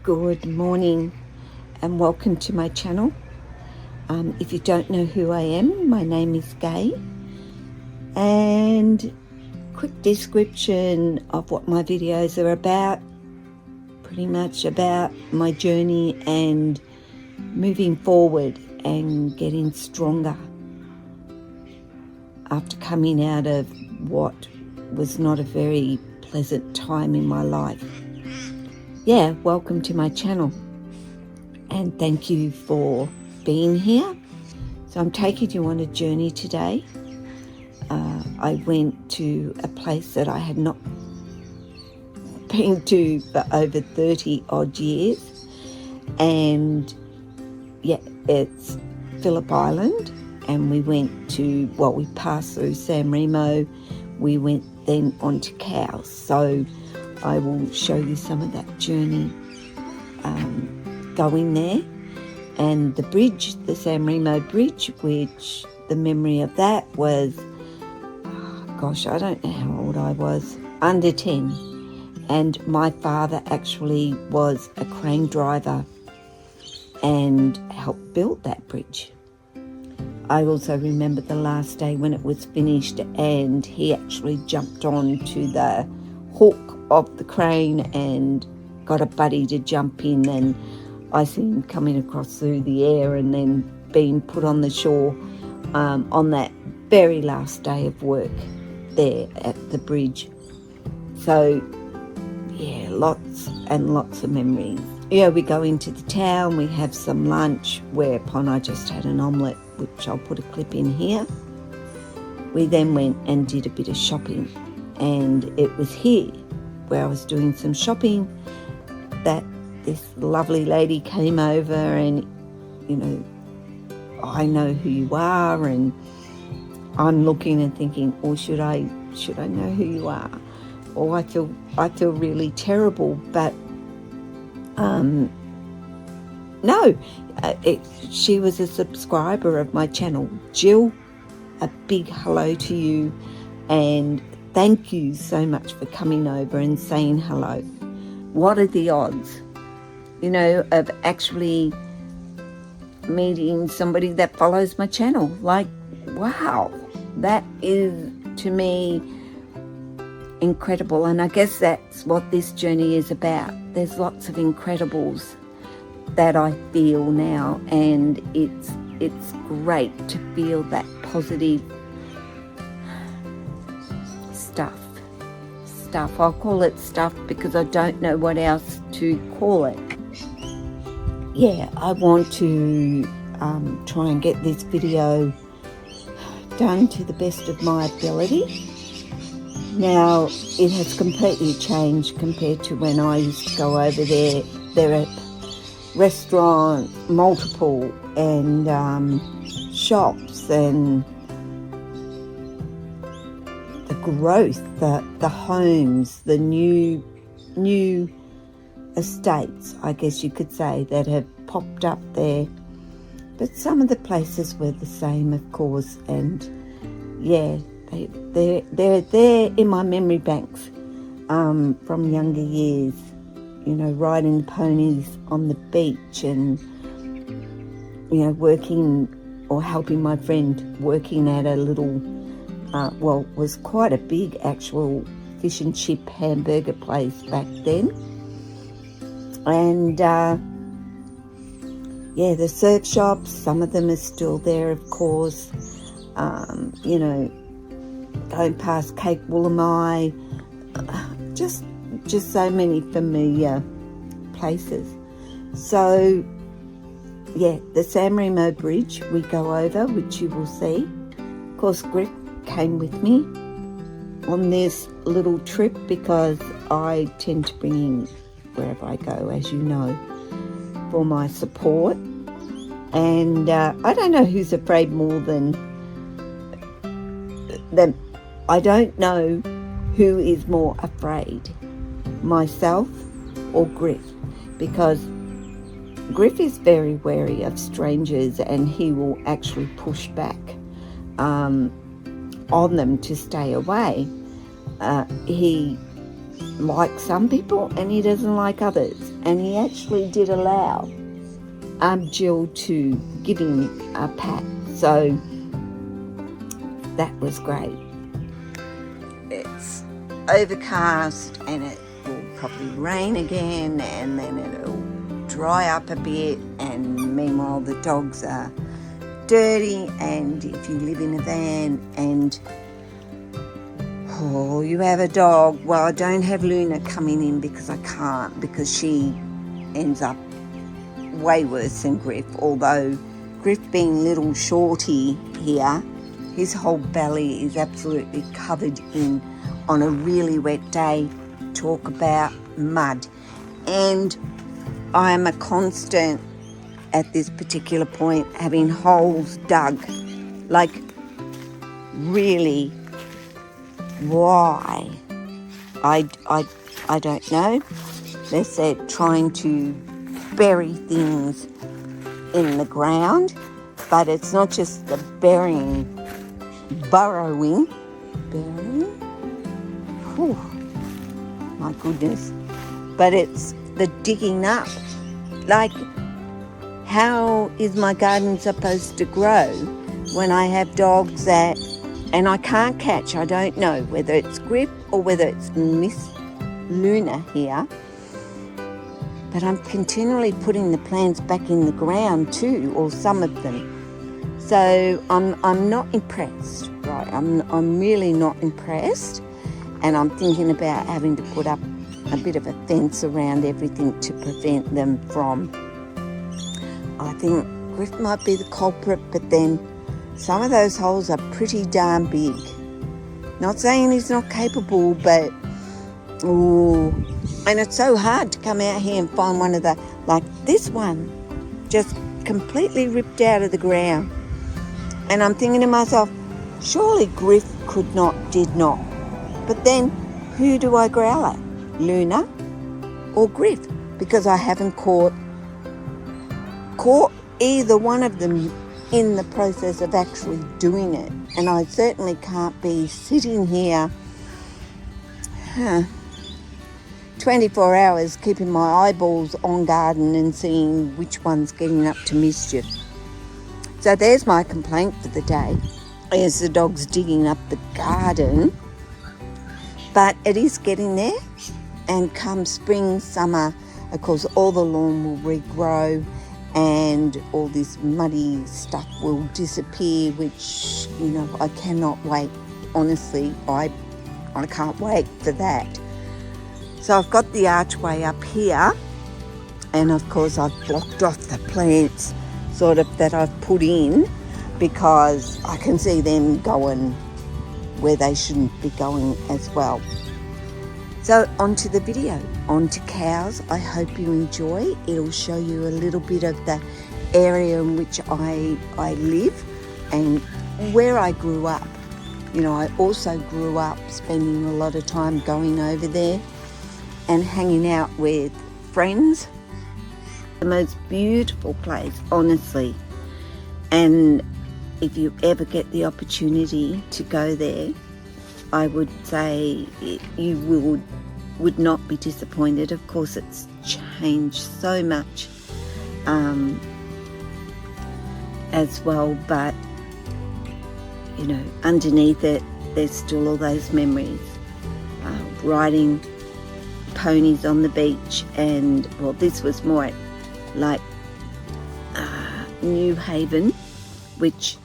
Good morning and welcome to my channel. If you don't know who I am, my name is Gay, and quick description of what my videos are about. Pretty much about my journey and moving forward and getting stronger after coming out of what was not a very pleasant time in my life. Yeah, welcome to my channel and thank you for being here. So I'm taking you on a journey today. I went to a place that I had not been to for over 30 odd years, and yeah, it's Phillip Island, and we went to, well, we passed through San Remo, we went then on to Cows. So I will show you some of that journey going there, and the bridge, the San Remo bridge, which the memory of that was, gosh, I don't know how old I was, under 10, and my father actually was a crane driver and helped build that bridge. I also remember the last day when it was finished and he actually jumped on to the hook of the crane and got a buddy to jump in, and I see him coming across through the air and then being put on the shore on that very last day of work there at the bridge. So yeah, lots and lots of memories. Yeah, we go into the town, we have some lunch, whereupon I just had an omelette, which I'll put a clip in here. We then went and did a bit of shopping, and it was here where I was doing some shopping that this lovely lady came over, and you know, I know who you are, and I'm looking and thinking, or should I know who you are? Or I feel really terrible, but no, she was a subscriber of my channel. Jill, a big hello to you, and thank you so much for coming over and saying hello. What are the odds, you know, of actually meeting somebody that follows my channel? Like, wow, that is, to me, incredible. And I guess that's what this journey is about. There's lots of incredibles that I feel now, and it's great to feel that positive stuff. I'll call it stuff because I don't know what else to call it. Yeah, I want to try and get this video done to the best of my ability. Now, it has completely changed compared to when I used to go over there. There are restaurants, multiple, and shops, and the growth, the homes, the new estates, I guess you could say, that have popped up there. But some of the places were the same, of course, and yeah, they're there in my memory banks from younger years, you know, riding ponies on the beach, and you know, working or helping my friend working at a little well, was quite a big actual fish and chip hamburger place back then. And yeah, the surf shops, some of them are still there, of course. You know, going past Cape Woolamai, just so many familiar places. So yeah, the San Remo Bridge we go over, which you will see. Of course, Griff came with me on this little trip because I tend to bring him wherever I go, as you know, for my support. And I don't know who's afraid more than I don't know who is more afraid, myself or Griff, because Griff is very wary of strangers, and he will actually push back on them to stay away. He likes some people and he doesn't like others. and he actually did allow Jill to give him a pat, so that was great. It's overcast and it will probably rain again, and then it'll dry up a bit, and meanwhile the dogs are dirty. And if you live in a van and you have a dog, well, I don't have Luna coming in because I can't, because she ends up way worse than Griff. Although Griff, being little shorty here, his whole belly is absolutely covered in, on a really wet day, talk about mud. And I am a constant at this particular point having holes dug. Like, really, why? I don't know. They said trying to bury things in the ground, but it's not just the burrowing. Whew, my goodness. But it's the digging up. Like, how is my garden supposed to grow when I have dogs that, and I can't catch, I don't know whether it's Griff or whether it's Miss Luna here, but I'm continually putting the plants back in the ground too, or some of them. So I'm not impressed, right? I'm really not impressed, and I'm thinking about having to put up a bit of a fence around everything to prevent them from. I think Griff might be the culprit, but then some of those holes are pretty darn big. Not saying he's not capable, but and it's so hard to come out here and find one of the, like this one, just completely ripped out of the ground. And I'm thinking to myself, surely Griff did not. But then who do I growl at? Luna or Griff? Because I haven't caught either one of them in the process of actually doing it. And I certainly can't be sitting here 24 hours keeping my eyeballs on garden and seeing which one's getting up to mischief. So there's my complaint for the day, is the dogs digging up the garden. But it is getting there, and come spring, summer, of course, all the lawn will regrow and all this muddy stuff will disappear, which, you know, I cannot wait. Honestly, I can't wait for that. So I've got the archway up here, and of course I've blocked off the plants sort of that I've put in, because I can see them going where they shouldn't be going as well. So onto the video, onto cows. I hope you enjoy. It'll show you a little bit of the area in which I live and where I grew up. You know, I also grew up spending a lot of time going over there and hanging out with friends. The most beautiful place, honestly. And if you ever get the opportunity to go there, I would say you would not be disappointed. Of course, it's changed so much as well, but you know, underneath it, there's still all those memories. Riding ponies on the beach, and well, this was more like New Haven, which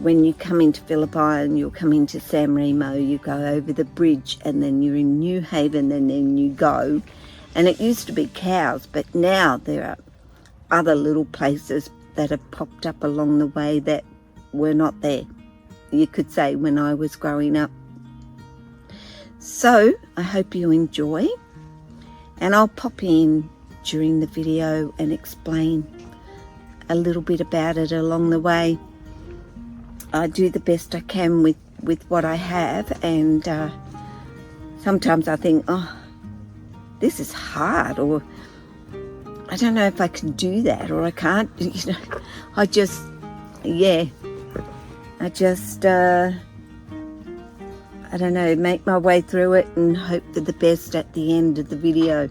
when you come into Phillip Island, you'll come into San Remo, you go over the bridge, and then you're in New Haven, and then you go. And it used to be cows, but now there are other little places that have popped up along the way that were not there, you could say, when I was growing up. So I hope you enjoy, and I'll pop in during the video and explain a little bit about it along the way. I do the best I can with what I have, and sometimes I think, oh, this is hard, or I don't know if I can do that, or I can't, you know. I just I don't know, make my way through it and hope for the best at the end of the video.